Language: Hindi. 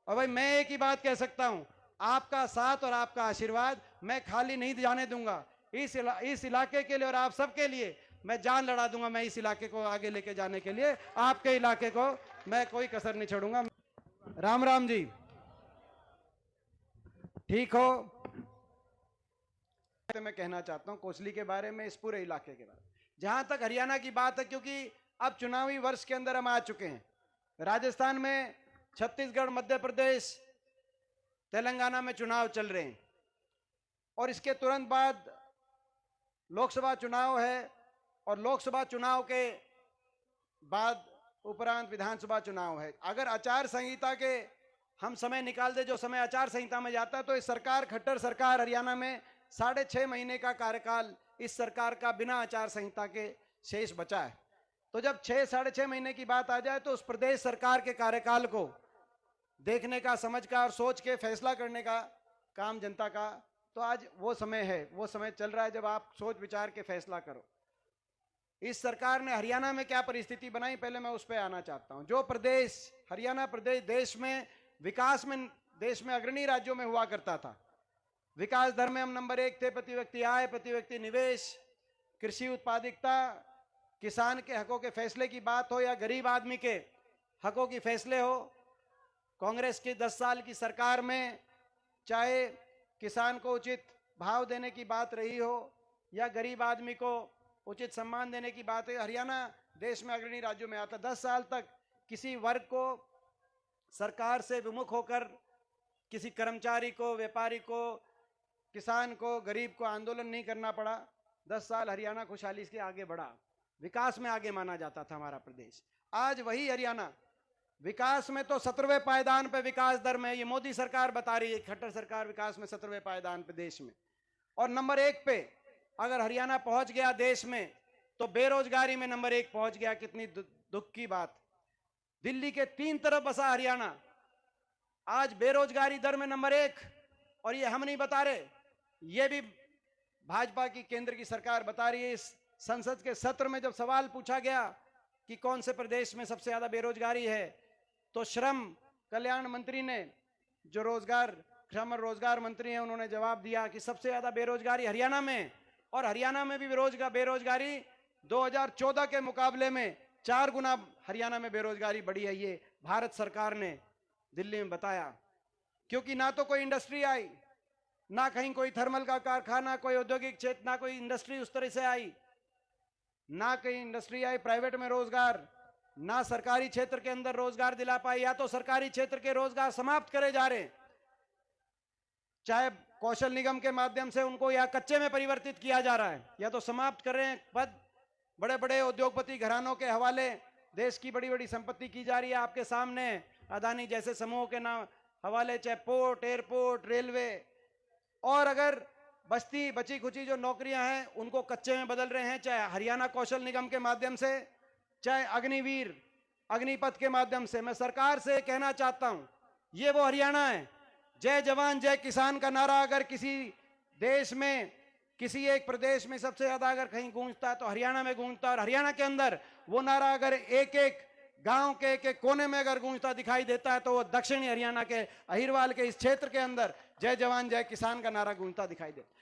और भाई मैं एक ही बात कह सकता हूं, आपका साथ और आपका आशीर्वाद मैं खाली नहीं जाने दूंगा। इस इलाके के लिए और आप सबके लिए मैं जान लड़ा दूंगा। मैं इस इलाके को आगे लेके जाने के लिए, आपके इलाके को मैं कोई कसर नहीं छोड़ूंगा। राम राम जी, ठीक हो? तो मैं कहना चाहता हूं कोसली के बारे में, इस पूरे इलाके के बारे में। जहां तक हरियाणा की बात है, क्योंकि अब चुनावी वर्ष के अंदर हम आ चुके हैं। राजस्थान में, छत्तीसगढ़, मध्य प्रदेश, तेलंगाना में चुनाव चल रहे हैं और इसके तुरंत बाद लोकसभा चुनाव है और लोकसभा चुनाव के बाद उपरांत विधानसभा चुनाव है। अगर आचार संहिता के हम समय निकाल दे, जो समय आचार संहिता में जाता है, तो इस सरकार, खट्टर सरकार हरियाणा में 6.5 महीने का कार्यकाल इस सरकार का बिना आचार संहिता के शेष बचा है। तो जब 6-6.5 महीने की बात आ जाए तो उस प्रदेश सरकार के कार्यकाल को देखने का, समझ का और सोच के फैसला करने का काम जनता का, तो आज वो समय है, वो समय चल रहा है जब आप सोच विचार के फैसला करो। इस सरकार ने हरियाणा में क्या परिस्थिति बनाई, पहले मैं उस पर आना चाहता हूं। जो प्रदेश, हरियाणा प्रदेश देश में विकास में, देश में अग्रणी राज्यों में हुआ करता था। विकास दर में हम नंबर 1 थे। प्रति व्यक्ति आय, प्रति व्यक्ति निवेश, कृषि उत्पादकता, किसान के हकों के फैसले की बात हो या गरीब आदमी के हकों की फैसले हो, कांग्रेस की 10 साल की सरकार में चाहे किसान को उचित भाव देने की बात रही हो या गरीब आदमी को उचित सम्मान देने की बात है, हरियाणा देश में अग्रणी राज्यों में आता। 10 साल तक किसी वर्ग को सरकार से विमुख होकर, किसी कर्मचारी को, व्यापारी को, किसान को, गरीब को आंदोलन नहीं करना पड़ा। 10 साल हरियाणा खुशहाली से आगे बढ़ा, विकास में आगे माना जाता था हमारा प्रदेश। आज वही हरियाणा विकास में तो 17वें पायदान पे विकास दर में, ये मोदी सरकार बता रही है, खट्टर सरकार विकास में 17वें पायदान पे देश में, और नंबर 1 पे अगर हरियाणा पहुंच गया देश में, तो बेरोजगारी में नंबर 1 पहुंच गया। कितनी दुख की बात। दिल्ली के 3 तरफ बसा हरियाणा आज बेरोजगारी दर में नंबर 1। और ये हम नहीं बता रहे, ये भी भाजपा की केंद्र की सरकार बता रही है। इस संसद के सत्र में जब सवाल पूछा गया कि कौन से प्रदेश में सबसे ज्यादा बेरोजगारी है, तो श्रम कल्याण मंत्री ने, जो श्रम और रोजगार मंत्री हैं, उन्होंने जवाब दिया कि सबसे ज्यादा बेरोजगारी हरियाणा में, और हरियाणा में भी बेरोजगारी 2014 के मुकाबले में 4 गुना हरियाणा में बेरोजगारी बढ़ी है। ये भारत सरकार ने दिल्ली में बताया। क्योंकि ना तो कोई इंडस्ट्री आई, ना कहीं कोई थर्मल का कारखाना, कोई औद्योगिक क्षेत्र, ना कोई इंडस्ट्री उस तरह से आई, ना कहीं इंडस्ट्री आई प्राइवेट में रोजगार, ना सरकारी क्षेत्र के अंदर रोजगार दिला पाई। या तो सरकारी क्षेत्र के रोजगार समाप्त करे जा रहे हैं, चाहे कौशल निगम के माध्यम से उनको, या कच्चे में परिवर्तित किया जा रहा है, या तो समाप्त कर रहे हैं पद। बड़े बड़े उद्योगपति घरानों के हवाले देश की बड़ी बड़ी संपत्ति की जा रही है आपके सामने, अदानी जैसे समूहों के नाम हवाले, चाहे पोर्ट, एयरपोर्ट, रेलवे। और अगर बची खुची जो नौकरियां हैं उनको कच्चे में बदल रहे हैं, चाहे हरियाणा कौशल निगम के माध्यम से, चाहे अग्निवीर, अग्निपथ के माध्यम से। मैं सरकार से कहना चाहता हूं, ये वो हरियाणा है। जय जवान जय किसान का नारा अगर किसी देश में, किसी एक प्रदेश में सबसे ज्यादा अगर कहीं गूंजता है तो हरियाणा में गूंजता है। और हरियाणा के अंदर वो नारा अगर एक एक गांव के एक एक कोने में अगर गूंजता दिखाई देता है, तो वो दक्षिणी हरियाणा के अहिरवाल के इस क्षेत्र के अंदर जय जवान जय किसान का नारा गूंजता दिखाई देता है।